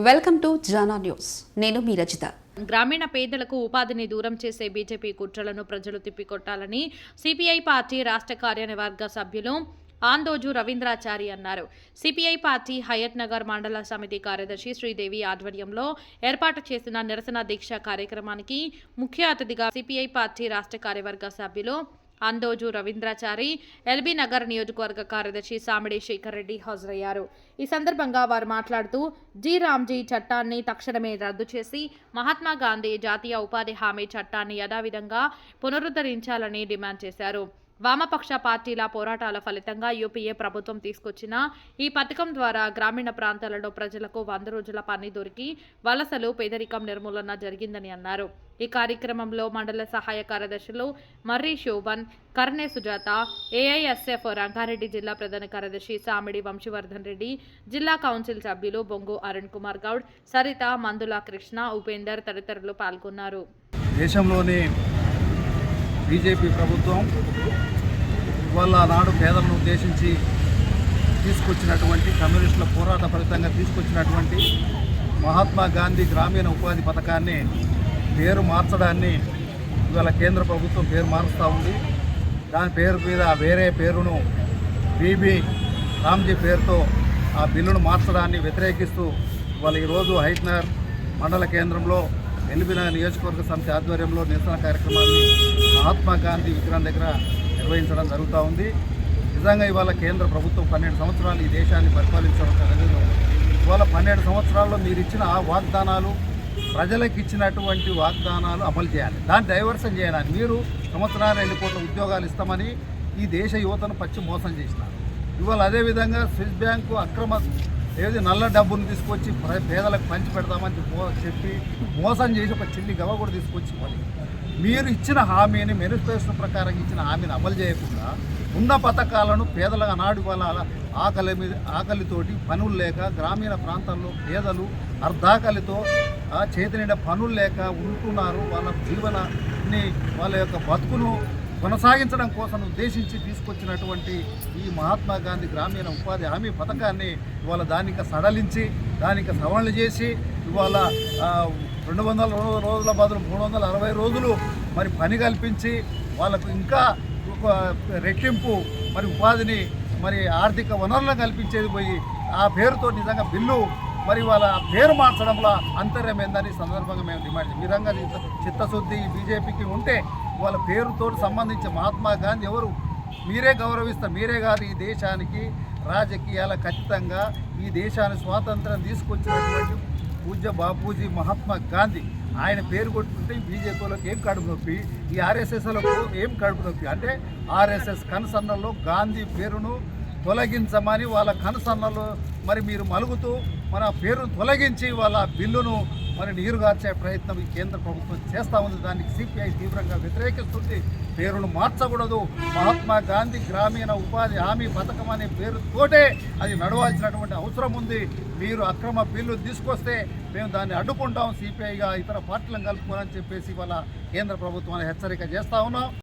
Welcome to Jana news. నేను మీ రజిత. గ్రామీణ పేదలకు ఉపాధిని దూరం చేసే బీజేపీ కుట్రలను ప్రజలు తిప్పికొట్టాలని సిపిఐ పార్టీ రాష్ట్ర కార్యనిర్వాహక సభ్యులు ఆందోజు రవీంద్రాచారి అన్నారు. సిపిఐ పార్టీ హయత్ నగర్ మండల సమితి కార్యదర్శి శ్రీదేవి ఆధ్వర్యంలో ఏర్పాటు చేసిన నిరసన దీక్ష కార్యక్రమానికి ముఖ్య అతిథిగా సిపిఐ పార్టీ రాష్ట్ర కార్యవర్గ సభ్యులు ఆందోజు రవీంద్రాచారి, ఎల్బీ నగర్ నియోజకవర్గ కార్యదర్శి సామిడి శేఖర్ రెడ్డి హాజరయ్యారు. ఈ సందర్భంగా వారు మాట్లాడుతూ రామ్జీ చట్టాన్ని తక్షణమే రద్దు చేసి మహాత్మా గాంధీ జాతీయ ఉపాధి హామీ చట్టాన్ని యథావిధంగా పునరుద్ధరించాలని డిమాండ్ చేశారు. వామపక్ష పార్టీల పోరాటాల ఫలితంగా యూపీఏ ప్రభుత్వం తీసుకొచ్చిన ఈ పథకం ద్వారా గ్రామీణ ప్రాంతాలలో ప్రజలకు 100 రోజుల పని దొరికి వలసలు, పేదరికం నిర్మూలన జరిగిందని అన్నారు. ఈ కార్యక్రమంలో మండల సహాయ కార్యదర్శులు మర్రి శోభన్, కర్ణే సుజాత, ఏఐఎస్ఎఫ్ రంగారెడ్డి జిల్లా ప్రధాన కార్యదర్శి సామిడి వంశీవర్ధన్ రెడ్డి, జిల్లా కౌన్సిల్ సభ్యులు బొంగు అరుణ్ కుమార్ గౌడ్, సరిత, మందుల కృష్ణ, ఉపేందర్ తదితరులు పాల్గొన్నారు. దేశంలోని బీజేపీ ప్రభుత్వం ఇవాళ నాడు పేదలను ఉద్దేశించి తీసుకొచ్చినటువంటి కమ్యూనిస్టుల పోరాట ఫలితంగా తీసుకొచ్చినటువంటి మహాత్మా గాంధీ గ్రామీణ ఉపాధి పథకాన్ని పేరు మార్చడాన్ని ఇవాళ కేంద్ర ప్రభుత్వం పేరు మారుస్తూ ఉంది. దాని పేరు మీద వేరే పేరును రామ్జీ పేరుతో ఆ బిల్లును మార్చడాన్ని వ్యతిరేకిస్తూ ఇవాళ ఈరోజు హైట్నగర్ మండల కేంద్రంలో ఎల్బీ నగర్ నియోజకవర్గ సమితి ఆధ్వర్యంలో నిరసన కార్యక్రమాన్ని మహాత్మా గాంధీ విగ్రహం దగ్గర నిర్వహించడం జరుగుతూ ఉంది. నిజంగా ఇవాళ కేంద్ర ప్రభుత్వం 12 సంవత్సరాలు ఈ దేశాన్ని పరిపాలించడం జరిగింది. ఇవాళ 12 సంవత్సరాల్లో మీరు ఇచ్చిన వాగ్దానాలు, ప్రజలకు ఇచ్చినటువంటి వాగ్దానాలు అమలు చేయాలి. దాన్ని డైవర్షన్ చేయడానికి మీరు సంవత్సరాలు 2 కోట్ల ఉద్యోగాలు ఇస్తామని ఈ దేశ యువతను మోసం చేసినారు. ఇవాళ అదేవిధంగా స్విస్ బ్యాంకు అక్రమ నల్ల డబ్బును తీసుకొచ్చి పేదలకు పంచి పెడతామని చెప్పి మోసం చేసి ఒక చిల్లి గవ కూడా తీసుకొచ్చి మీరు ఇచ్చిన హామీని, మేనిఫెస్టో ప్రకారం ఇచ్చిన హామీని అమలు చేయకుండా ఉన్న పథకాలను పేదల నాడు వాళ్ళ ఆకలితోటి పనులు లేక గ్రామీణ ప్రాంతాల్లో పేదలు అర్ధాకలితో చేతి నిండా పనులు లేక ఉంటున్నారు. వాళ్ళ జీవనాన్ని, వాళ్ళ యొక్క బతుకును కొనసాగించడం కోసం ఉద్దేశించి తీసుకొచ్చినటువంటి ఈ మహాత్మా గాంధీ గ్రామీణ ఉపాధి హామీ పథకాన్ని ఇవాళ దానికి సడలించి, దానికి సవరణ చేసి ఇవాళ 200 రోజుల బదులు 360 రోజులు మరి పని కల్పించి వాళ్ళకు ఇంకా రెట్టింపు మరి ఉపాధిని, మరి ఆర్థిక వనరులను కల్పించేది పోయి ఆ పేరుతో నిజంగా బిల్లు మరి వాళ్ళ పేరు మార్చడంలో అంతర్యం ఏందని సందర్భంగా మేము డిమాండ్ చేస్తాం. ఈ విధంగా చిత్తశుద్ధి బీజేపీకి ఉంటే వాళ్ళ పేరుతో సంబంధించి మహాత్మా గాంధీ ఎవరు మీరే గౌరవిస్తారు. మీరే కాదు, ఈ దేశానికి రాజకీయాల ఖచ్చితంగా ఈ దేశాన్ని స్వాతంత్రం తీసుకొచ్చినటువంటి పూజ్య బాపూజీ మహాత్మా గాంధీ ఆయన పేరు కొట్టుకుంటే బీజేపీలోకి ఏం కడుపు నొప్పి, ఈ ఆర్ఎస్ఎస్లకు ఏం కడుపు నొప్పి అంటే ఆర్ఎస్ఎస్ కనుసన్నల్లో గాంధీ పేరును తొలగించమని వాళ్ళ కనుసన్నలు మరి మీరు మలుగుతూ మన పేరును తొలగించి వాళ్ళ బిల్లును మరి నీరుగార్చే ప్రయత్నం ఈ కేంద్ర ప్రభుత్వం చేస్తూ ఉంది. దానికి సిపిఐ తీవ్రంగా వ్యతిరేకిస్తుంది. పేరును మార్చకూడదు. మహాత్మా గాంధీ గ్రామీణ ఉపాధి హామీ పథకం అనే పేరుతోటే అది నడవాల్సినటువంటి అవసరం ఉంది. మీరు అక్రమ బిల్లు తీసుకొస్తే మేము దాన్ని అడ్డుకుంటాం. సిపిఐగా ఇతర పార్టీలను కలుపుకోవాలని చెప్పేసి వాళ్ళ కేంద్ర ప్రభుత్వాన్ని హెచ్చరిక చేస్తూ ఉన్నాం.